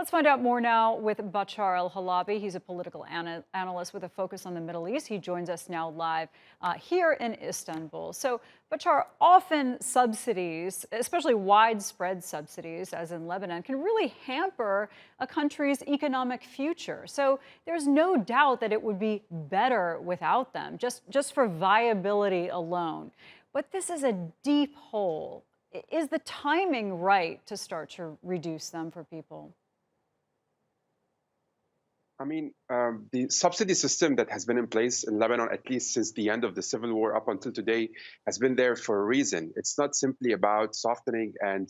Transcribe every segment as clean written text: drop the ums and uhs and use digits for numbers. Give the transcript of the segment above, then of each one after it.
Let's find out more now with Bachar Halabi. He's a political analyst with a focus on the Middle East. He joins us now live here in Istanbul. So, Bachar, often subsidies, especially widespread subsidies, as in Lebanon, can really hamper a country's economic future. So, there's no doubt that it would be better without them, just for viability alone. But this is a deep hole. Is the timing right to start to reduce them for people? The subsidy system that has been in place in Lebanon, at least since the end of the civil war up until today, has been there for a reason. It's not simply about softening and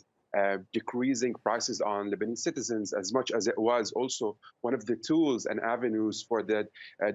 decreasing prices on Lebanese citizens, as much as it was also one of the tools and avenues for the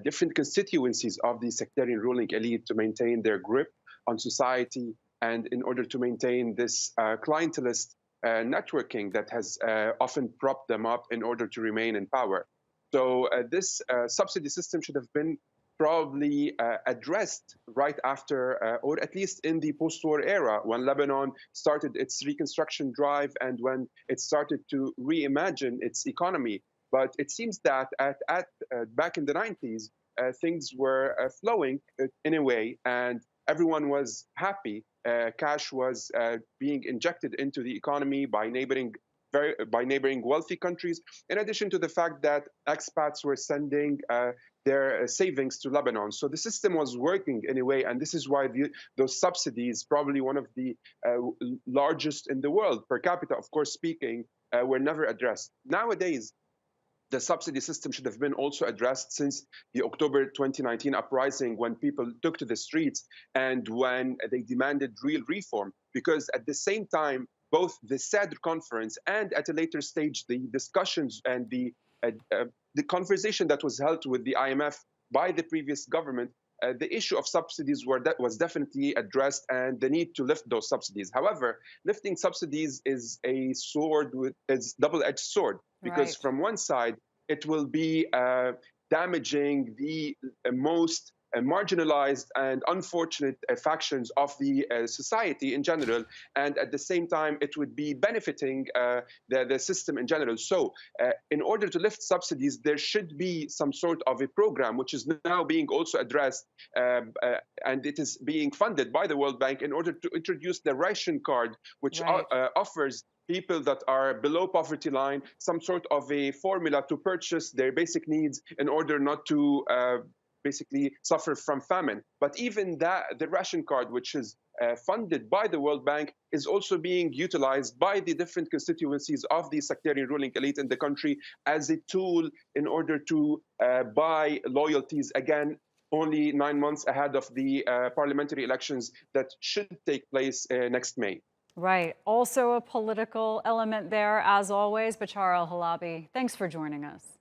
different constituencies of the sectarian ruling elite to maintain their grip on society and in order to maintain this clientelist networking that has often propped them up in order to remain in power. So this subsidy system should have been probably addressed right after, or at least in the post-war era, when Lebanon started its reconstruction drive and when it started to reimagine its economy. But it seems that back in the 90s, things were flowing in a way, and everyone was happy. Cash was being injected into the economy by neighboring wealthy countries, in addition to the fact that expats were sending their savings to Lebanon. So the system was working in a way, and this is why those subsidies, probably one of the largest in the world per capita, of course speaking, were never addressed. Nowadays, the subsidy system should have been also addressed since the October 2019 uprising, when people took to the streets and when they demanded real reform. Because at the same time, both the Sadr conference and at a later stage, the discussions and the conversation that was held with the IMF by the previous government, the issue of subsidies was definitely addressed, and the need to lift those subsidies. However, lifting subsidies is a double-edged sword, because Right. from one side, it will be damaging the most marginalized and unfortunate factions of the society in general, and at the same time, it would be benefiting the system in general. So, in order to lift subsidies, there should be some sort of a program, which is now being also addressed, and it is being funded by the World Bank in order to introduce the ration card, which Right. offers people that are below poverty line some sort of a formula to purchase their basic needs in order not to basically suffer from famine. But even that, the ration card, which is funded by the World Bank, is also being utilized by the different constituencies of the sectarian ruling elite in the country as a tool in order to buy loyalties, again, only 9 months ahead of the parliamentary elections that should take place next May. Right. Also a political element there, as always. Bachar Halabi, thanks for joining us.